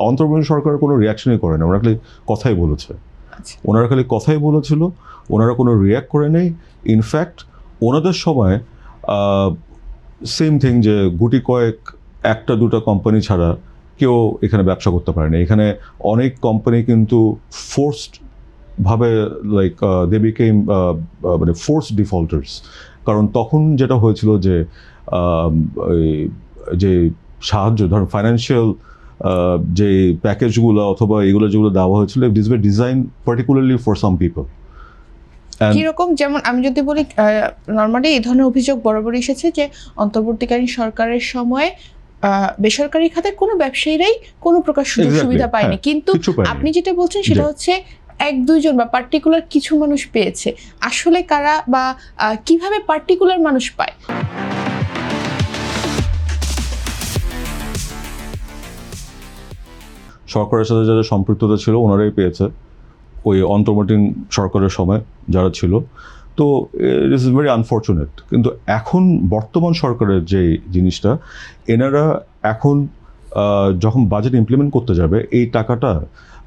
অন্তর্বর্তী সরকার কোনো রিয়াকশনই করে না, ওরা খালি কথাই বলেছে। ওনারা খালি কথাই বলেছিল, ওনারা কোনো রিয়াক্ট করে নেই। ইনফ্যাক্ট ওনাদের সময় সেম থিং, যে গুটি কয়েক একটা দুটা কোম্পানি ছাড়া কেউ এখানে ব্যবসা করতে পারে না। এখানে অনেক কোম্পানি কিন্তু ফোর্সড ভাবে লাইক দে বিকেম মানে ফোর্সড ডিফল্টার্স। কারণ তখন যেটা হয়েছিল যে যে সাহায্য, ধরুন ফাইন্যান্সিয়াল যে প্যাকেজগুলো অথবা এগুলো যেগুলো দেওয়া হয়েছিল, this were design particularly for some people. কিরকম, যেমন আমি যদি বলি, নর্মালি এই ধরনের অভিযোগ বরাবরই এসেছে যে অন্তর্বর্তীকালীন সরকারের সময় বেসরকারি খাতের কোনো ব্যবসায়ীরাই কোনো প্রকার সুযোগ সুবিধা পায়নি, কিন্তু আপনি যেটা বলছেন সেটা হচ্ছে এক দুইজন বা পার্টিকুলার কিছু মানুষ পেয়েছে। আসলে কারা বা কিভাবে পার্টিকুলার মানুষ পায়? সরকারের সাথে যারা সম্পৃক্ততা ছিল ওনারাই পেয়েছে ওই অন্তর্বর্তী সরকারের সময় যারা ছিল। তো ইট ইজ ভেরি আনফর্চুনেট। কিন্তু এখন বর্তমান সরকারের যে জিনিসটা, এনারা এখন যখন বাজেট ইমপ্লিমেন্ট করতে যাবে এই টাকাটা,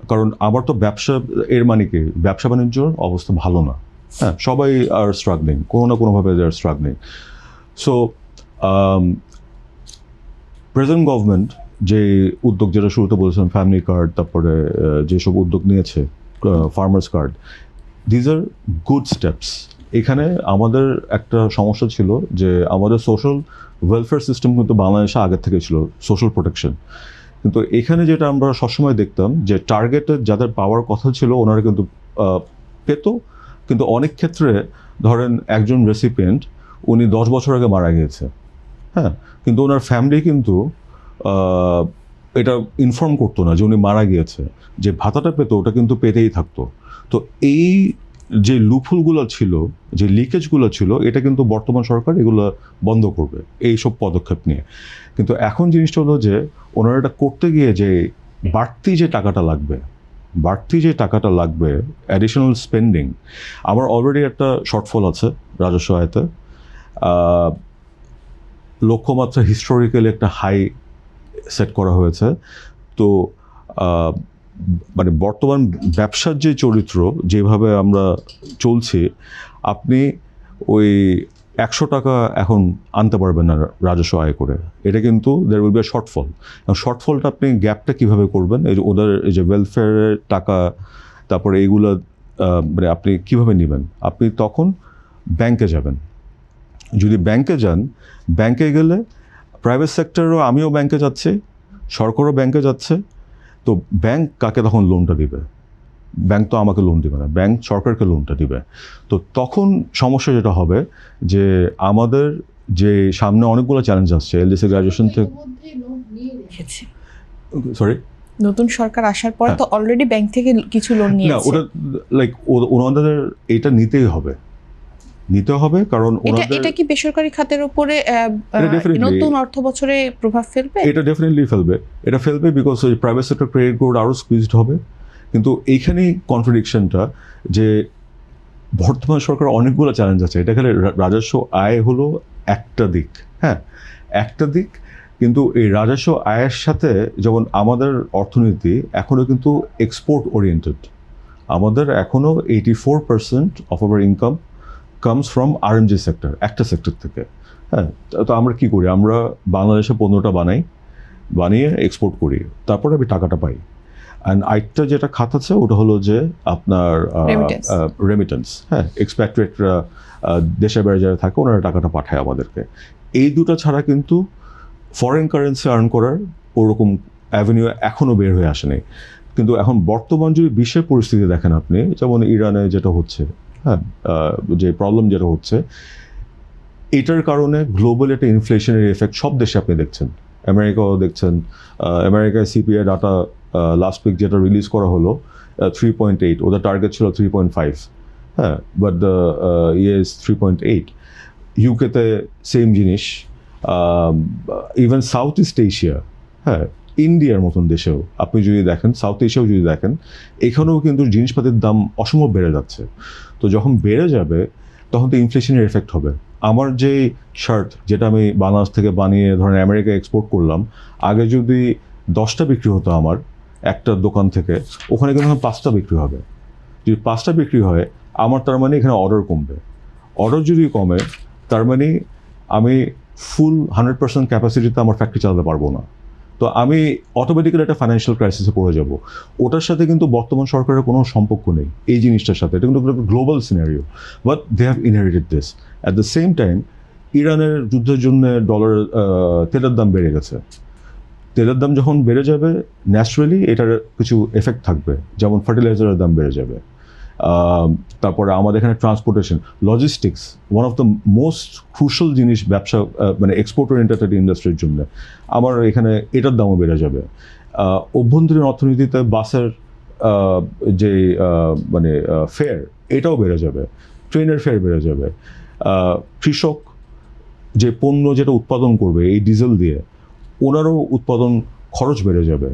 কারণ আবার তো ব্যবসা, এর মানে কি ব্যবসা বাণিজ্যর অবস্থা ভালো না, হ্যাঁ, সবাই আর স্ট্রাগলিং, কোনো না কোনোভাবে they are struggling. So present government যে উদ্যোগ, যেটা শুরুতে বলেছিলাম ফ্যামিলি কার্ড, তারপরে যেসব উদ্যোগ নিয়েছে farmers card, these are good steps. এখানে আমাদের একটা সমস্যা ছিল যে আমাদের সোশ্যাল ওয়েলফেয়ার সিস্টেম কিন্তু বাংলাদেশে আগের থেকে ছিল, সোশ্যাল প্রোটেকশন। কিন্তু এখানে যেটা আমরা সবসময় দেখতাম যে টার্গেটে যাদের পাওয়ার কথা ছিল ওনারা কিন্তু পেত, কিন্তু অনেক ক্ষেত্রে ধরেন একজন রেসিপিয়েন্ট উনি 10 বছর আগে মারা গিয়েছে, হ্যাঁ, কিন্তু ওনার ফ্যামিলি কিন্তু এটা ইনফর্ম করতো না যে উনি মারা গিয়েছে। যে ভাতাটা পেতো ওটা কিন্তু পেতেই থাকতো। তো এই যে লুপহোলগুলো ছিল, যে লিকেজগুলো ছিল, এটা কিন্তু বর্তমান সরকার এগুলো বন্ধ করবে এইসব পদক্ষেপ নিয়ে। কিন্তু এখন জিনিসটা হলো যে ওনারা এটা করতে গিয়ে যে বাড়তি যে টাকাটা লাগবে অ্যাডিশনাল স্পেন্ডিং, আমার অলরেডি একটা শর্টফল আছে রাজস্ব আয়তে। লক্ষ্যমাত্রা হিস্টোরিক্যালি একটা হাই সেট করা হয়েছে। তো মানে বর্তমান ব্যবসার যে চরিত্র, যেভাবে আমরা চলছি, আপনি ওই 100 টাকা এখন আনতে পারবেন না রাজস্ব আয় করে, এটা কিন্তু there will be a shortfall. শর্টফলটা আপনি গ্যাপটা কীভাবে করবেন, এই যে ওদের এই যে ওয়েলফেয়ারের টাকা, তারপরে এইগুলো মানে আপনি কীভাবে নেবেন? আপনি তখন ব্যাংকে যাবেন। যদি ব্যাংকে যান, ব্যাংকে গেলে প্রাইভেট সেক্টরও, আমিও ব্যাংকে যাচ্ছি, সরকারও ব্যাংকে যাচ্ছে, তো ব্যাংক কাকে তখন লোনটা দিবে? ব্যাংক তো আমাকে লোন দিবে না, ব্যাংক সরকারকে লোনটা দিবে। তো তখন সমস্যা যেটা হবে যে আমাদের যে সামনে অনেকগুলো চ্যালেঞ্জ আসছে এলডিসি গ্র্যাজুয়েশন থেকে। সরি, নতুন সরকার আসার পর তো অলরেডি ব্যাংক থেকে কিছু লোন নিয়েছে। না, ওটা লাইক ওনাদের এটা নিতে হবে, কারণ এটা কি বেসরকারি খাতের উপরে নতুন অর্থ বছরে প্রভাব ফেলবে? এটা ডেফিনেটলি ফেলবে, বিকজ ওই প্রাইভেট সেক্টর ক্রেডিট গ্রোথ আরও স্কুইজড হবে। কিন্তু এইখানেই কন্ট্রাডিকশনটা, যে বর্তমান সরকার অনেকগুলো চ্যালেঞ্জ আছে। এটা খালি রাজস্ব আয় হলো একটা দিক, হ্যাঁ, একটা দিক, কিন্তু এই রাজস্ব আয়ের সাথে যেমন আমাদের অর্থনীতি এখনও কিন্তু এক্সপোর্ট ওরিয়েন্টেড। আমাদের এখনও 84% of our income comes from RMG sector, একটা সেক্টর থেকে, হ্যাঁ। তো আমরা কি করি? আমরা বাংলাদেশে পণ্যটা বানিয়ে এক্সপোর্ট করি, তারপরে আমি টাকাটা পাই। অ্যান্ড আরেকটা যেটা খাত আছে ওটা হলো যে আপনার রেমিটেন্স, হ্যাঁ, এক্সপ্যাট্রিয়েটরা দেশের বাইরে যারা থাকে ওনারা টাকাটা পাঠায় আমাদেরকে। এই দুটো ছাড়া কিন্তু ফরেন কারেন্সি আর্ন করার ওরকম অ্যাভিনিউ এখনও বের হয়ে আসেনি। কিন্তু এখন বর্তমান যদি বিশ্বের পরিস্থিতি দেখেন আপনি, যেমন ইরানে যেটা হচ্ছে, হ্যাঁ, যে প্রবলেম যেটা হচ্ছে, এটার কারণে গ্লোবাল একটা ইনফ্লেশনের এফেক্ট সব দেশে আপনি দেখছেন, আমেরিকাও দেখছেন। আমেরিকায় সিপিআই ডাটা লাস্ট উইক যেটা রিলিজ করা হলো 3.8, ওদের টার্গেট ছিল 3.5, হ্যাঁ, বাট দ্য ইজ 3.8। ইউকেতে সেম জিনিস, ইভেন সাউথ ইস্ট এশিয়া, হ্যাঁ, ইন্ডিয়ার মতন দেশেও আপনি যদি দেখেন, সাউথ এশিয়াও যদি দেখেন, এখানেও কিন্তু জিনিসপাতির দাম অসম্ভব বেড়ে যাচ্ছে। তো যখন বেড়ে যাবে তখন তো ইনফ্লেশনের এফেক্ট হবে। আমার যে শার্ট যেটা আমি বাংলাদেশ থেকে বানিয়ে ধরেন আমেরিকা এক্সপোর্ট করলাম, আগে যদি 10টা বিক্রি হতো আমার, একটা দোকান থেকে, ওখানে কিন্তু 5টা বিক্রি হবে। যদি 5টা বিক্রি হয় আমার তার মানে এখানে অর্ডার কমবে। অর্ডার যদি কমে তার মানে আমি ফুল 100% ক্যাপাসিটিতে আমার ফ্যাক্টরি চালাতে পারবো না। তো আমি অটোমেটিক্যালি একটা ফাইন্যান্সিয়াল ক্রাইসিসে পড়ে যাব। ওটার সাথে কিন্তু বর্তমান সরকারের কোনো সম্পর্ক নেই এই জিনিসটার সাথে। এটা কিন্তু global scenario, but they have inherited this. At the same time ইরানের যুদ্ধের জন্য তেলের দাম বেড়ে গেছে। তেলের দাম যখন বেড়ে যাবে ন্যাচারালি এটার কিছু এফেক্ট থাকবে, যেমন ফার্টিলাইজারের দাম বেড়ে যাবে। তারপরে আমাদের এখানে transportation, logistics, one of the most crucial জিনিস ব্যবসা, মানে এক্সপোর্ট ওরিয়েন্টেড ইন্ডাস্ট্রির জন্য আমার এখানে এটার দামও বেড়ে যাবে। অভ্যন্তরীণ অর্থনীতিতে বাসের যে মানে ফেয়ার, এটাও বেড়ে যাবে, ট্রেনের ফেয়ার বেড়ে যাবে। কৃষক যে পণ্য যেটা উৎপাদন করবে এই ডিজেল দিয়ে, ওনারও উৎপাদন খরচ বেড়ে যাবে।